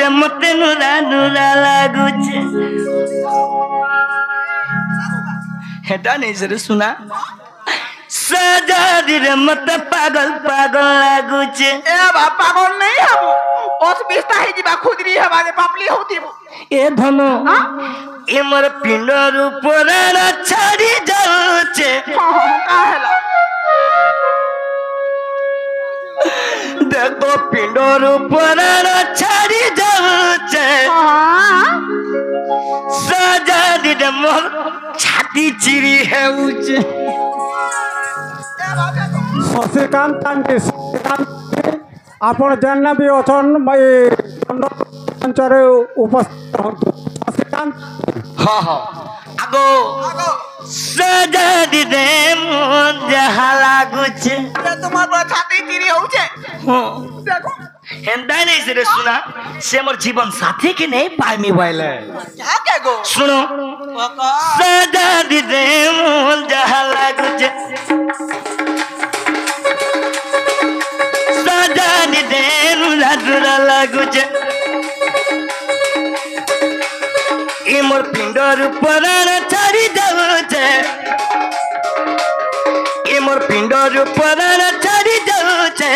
रे मते नुरा नुरा लागुचे हेटा नहीं सर सुना सजादी रे मते पागल पागल लागुचे ए बा पागल नहीं हम ओस बिस्ता है जी बा खुदरी हमारे पापली होती ए धनो ए मोर पिंडर ऊपर छाड़ी जाउचे काहेला देखो पिंडर ऊपर छाड़ी जाउचे सजादी रे मोर छाती चिरी है उचे शशिकांत तांके आपण जेन्ना भी अछन मंचरे उपस्थित हंतु शशिकांत हाँ हाँ आगो सजादी रे मोर जहा लागुचे अरे तुम्हारे छाती चिरी होचे देखो हेंदा नहीं से सुना से मोर जीवन साथी के नहीं पाइमी वाले क्या कह गो सुनो सजादी रे मोर जहा लागुचे सजादी रे नुरा नुरा लागुचे ए मोर पिंडर ऊपर छाड़ी जाउचे ए मोर पिंडर ऊपर छाड़ी जाउचे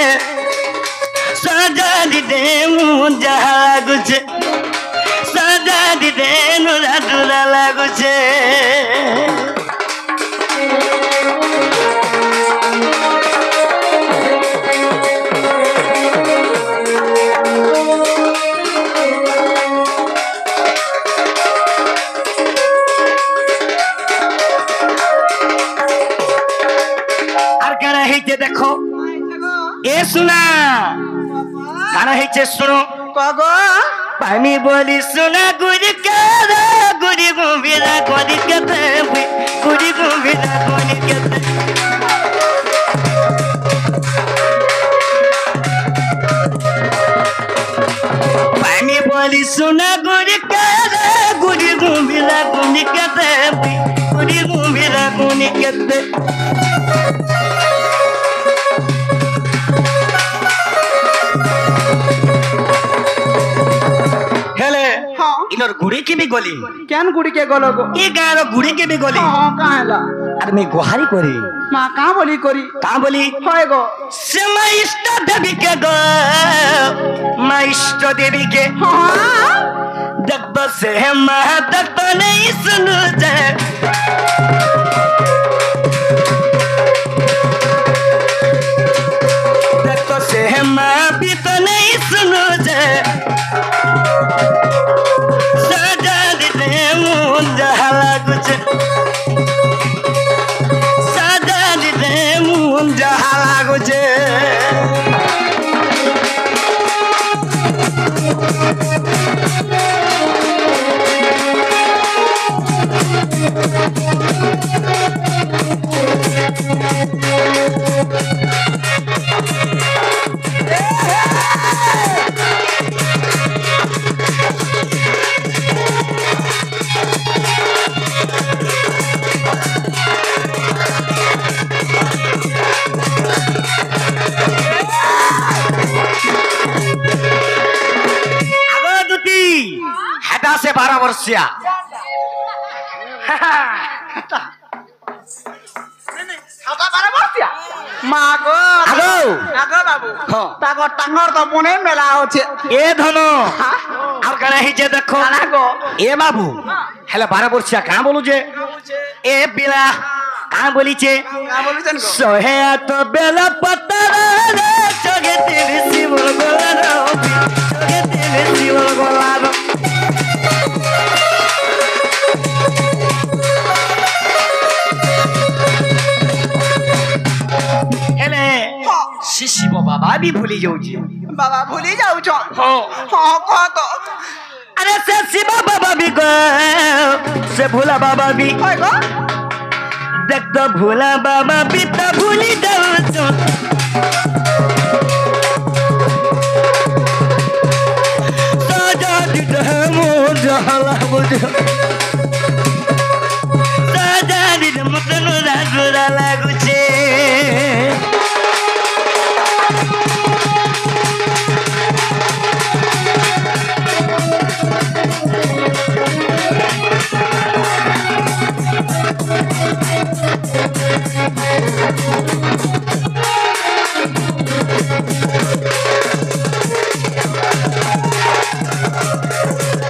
सजादी दे मुझ जहा लागुचे सजादी दे नुरा नुरा लागुचे देखो ए सुना गाना है सुनो कगो पानी बोली सुना गुड़ी केरा गुड़ी गुबिरा गुड़ी केते गुड़ी गुबिरा गुड़ी केते पानी बोली सुना गुड़ी केरा गुड़ी गुबिरा गुड़ी केते गुड़ी गुबिरा गुड़ी केते इनर गुड़ी के भी गोली केन गुड़ी के गोलो गो ये गारो गुड़ी के भी गोली हां काहेला अरे मैं गुहारी करी मां का बोली करी का बोली होय गो सेमा इष्ट देवी के गो मां इष्ट देवी के हां जब से मां तक तो नहीं सुनु जाए तक से मां भी तो नहीं सुनु जाए जहा लागुचे सजादी रे मुझ जहा लागुचे से 12 वर्षिया मागो आगो आगो बाबू हां तागो टांगर तो पुणे मेला होचे ए धनो আর কানা হিজে দেখো কানাগো এ বাবু হেলা 12 বর্ষিয়া কা বলু যে এ বিলা কা বলিছে का बोलुछन गो সোহে তো বেলা পতরা রে চগে তেরি শিবল গোলা চগে তেরি শিবল গোলা शिव बाबा भी भूली जाऊ बाबा भूली जाऊ छो हां हां कह तो अरे से शिव बाबा भी गो से भोला बाबा भी होय गो देख तो भोला बाबा भी तो भूली जाऊ छो सजा दी मोर जहला बुझ